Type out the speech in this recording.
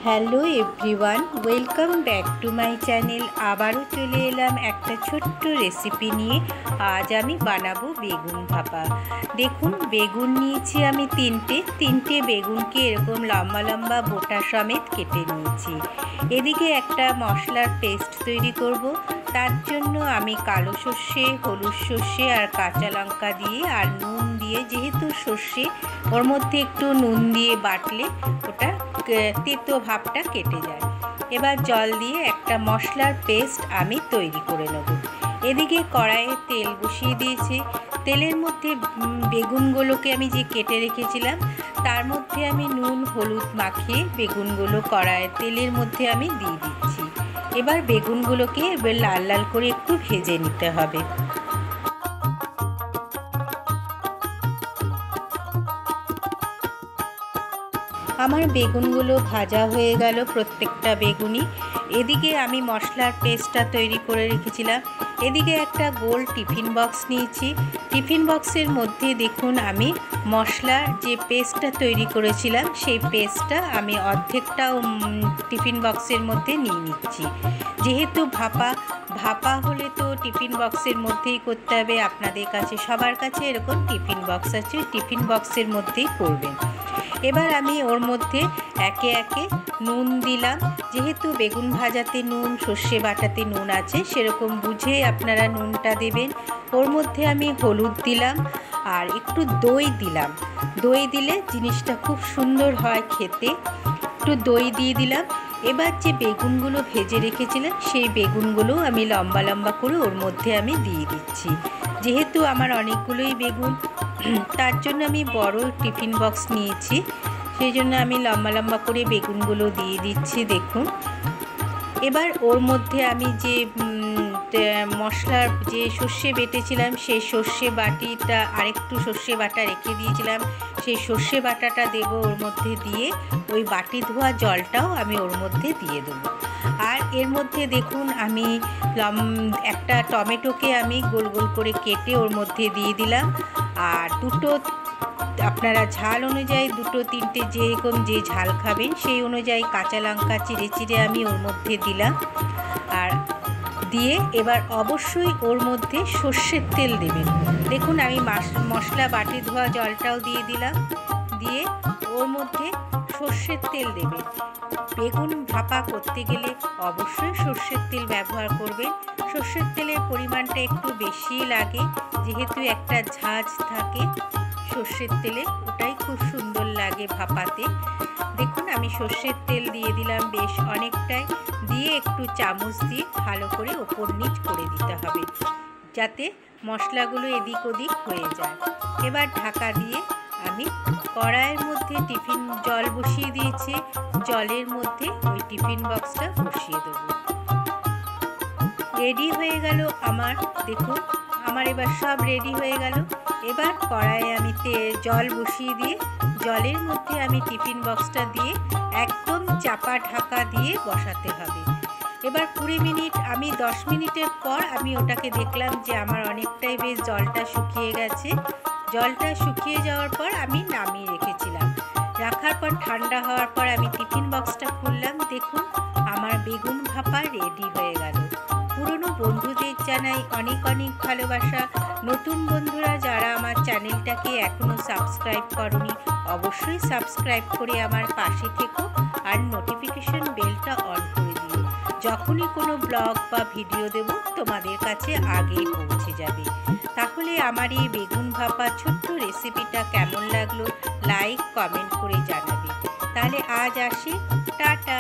Hello everyone, welcome back to my channel. আবারও চলে এলাম একটা ছোট্ট রেসিপি নিয়ে। আজ আমি বানাবো বেগুন ভাপা। দেখুন, বেগুন নিয়েছি আমি তিনটে বেগুনকে এরকম লম্বা লম্বা বোটা সমেত কেটে নিয়েছি। এদিকে একটা মশলার পেস্ট তৈরি করব। তার জন্য আমি কালো সর্ষে, হলুদ সর্ষে আর কাঁচা লঙ্কা দিয়ে আর নুন দিয়ে, যেহেতু সর্ষে ওর মধ্যে একটু নুন দিয়ে বাটলে ওটা তেতো ভাবটা কেটে যায়। এবার জল দিয়ে একটা মশলার পেস্ট আমি তৈরি করে নেব। এদিকে কড়াইয়ে তেল বসিয়ে দিয়েছি। তেলের মধ্যে বেগুনগুলোকে আমি যে কেটে রেখেছিলাম তার মধ্যে আমি নুন হলুদ মাখিয়ে বেগুনগুলো কড়াইয়ের তেলের মধ্যে আমি দিয়ে দিচ্ছি। এবার বেগুনগুলোকে লাল লাল করে একটু ভেজে নিতে হবে। আমার বেগুনগুলো ভাজা হয়ে গেল, প্রত্যেকটা বেগুনই। এদিকে আমি মশলার পেস্টটা তৈরি করে রেখেছিলাম। এদিকে একটা গোল টিফিন বক্স নিয়েছি। টিফিন বক্সের মধ্যে দেখুন আমি মশলার যে পেস্টটা তৈরি করেছিলাম সেই পেস্টটা আমি অর্ধেকটাও টিফিন বক্সের মধ্যে নিয়ে নিচ্ছি। যেহেতু ভাপা হলে তো টিফিন বক্সের মধ্যেই করতে হবে। আপনাদের কাছে সবার কাছে এরকম টিফিন বক্স আছে, টিফিন বক্সের মধ্যেই করবেন। এবার আমি ওর মধ্যে একে একে নুন দিলাম। যেহেতু বেগুন ভাজাতে নুন, সর্ষে বাটাতে নুন আছে, সেরকম বুঝে আপনারা নুনটা দেবেন। ওর মধ্যে আমি হলুদ দিলাম আর একটু দই দিলাম। দই দিলে জিনিসটা খুব সুন্দর হয় খেতে। একটু দই দিয়ে দিলাম। এবার যে বেগুনগুলো ভেজে রেখেছিলাম সেই বেগুনগুলো আমি লম্বা লম্বা করে ওর মধ্যে আমি দিয়ে দিচ্ছি। যেহেতু আমার অনেকগুলোই বেগুন, তার জন্য আমি বড় টিফিন বক্স নিয়েছি, সেই জন্য আমি লম্বা লম্বা করে বেগুনগুলো দিয়ে দিচ্ছি। দেখুন, এবার ওর মধ্যে আমি যে মশলার যে সর্ষে বেটেছিলাম সেই সর্ষে বাটিটা, আরেকটু সর্ষে বাটা রেখে দিয়েছিলাম, সেই সর্ষে বাটাটা দেব ওর মধ্যে দিয়ে ওই বাটি ধোয়া জলটাও আমি ওর মধ্যে দিয়ে দেবো। আর এর মধ্যে দেখুন আমি একটা টমেটোকে আমি গোল গোল করে কেটে ওর মধ্যে দিয়ে দিলাম। আর দুটো, আপনারা ঝাল অনুযায়ী দুটো তিনটে যেরকম যে ঝাল খাবেন সেই অনুযায়ী কাঁচা লঙ্কা চিড়ে চিড়ে আমি ওর মধ্যে দিলাম। আর দিয়ে এবার অবশ্যই ওর মধ্যে সর্ষের তেল দেবেন। দেখুন আমি মশলা বাটি ধোয়া জলটাও দিয়ে দিলাম। দিয়ে ওর মধ্যে সর্ষের তেল দেবেন। বেগুন ভাপা করতে গেলে অবশ্যই সর্ষের তেল ব্যবহার করবেন। সর্ষের তেলের পরিমাণটা একটু বেশিই লাগে, যেহেতু একটা ঝাঁঝ থাকে সর্ষের তেলে, ওটাই খুব সুন্দর লাগে ভাপাতে। দেখুন আমি সর্ষের তেল দিয়ে দিলাম বেশ অনেকটাই। দিয়ে একটু চামচ দিয়ে ভালো করে ওপর নিচ করে দিতে হবে, যাতে মশলাগুলো এদিক ওদিক হয়ে যায়। এবার ঢাকা দিয়ে আমি কড়াইয়ের মধ্যে জল বসিয়ে দিয়েছি। জলের মধ্যে ওই টিফিন বক্সটা বসিয়ে দেবো। রেডি হয়ে গেল আমার। দেখুন আমার এবার সব রেডি হয়ে গেল। এবার কড়াইয়ে আমি জল বসিয়ে দিয়ে জলের মধ্যে আমি টিফিন বক্সটা দিয়ে একদম চাপা ঢাকা দিয়ে বসাতে হবে। এবার 20 মিনিট, আমি 10 মিনিটের পর আমি ওটাকে দেখলাম যে আমার অনেকটাই বেশ জলটা শুকিয়ে গেছে। জলটা শুকিয়ে যাওয়ার পর আমি নামিয়ে রেখেছিলাম। রাখার পর ঠান্ডা হওয়ার পর আমি টিফিন বক্সটা খুললাম। দেখুন আমার বেগুন ভাপা রেডি হয়ে গেল। পুরনো বন্ধুদের জানাই অনেক অনেক ভালোবাসা। নতুন বন্ধুরা যারা আমার চ্যানেলটাকে এখনও সাবস্ক্রাইব করনি, অবশ্যই সাবস্ক্রাইব করে আমার পাশে থেকো আর নোটিফিকেশন বেলটা অন করে দিও। যখনই কোনো ব্লগ বা ভিডিও দেব তোমাদের কাছে আগেই পৌঁছে যাবে। তাহলে আমার এই বেগুন ভাপা ছোট্ট রেসিপিটা কেমন লাগলো লাইক কমেন্ট করে জানাবে। তাহলে আজ আসি, টাটা।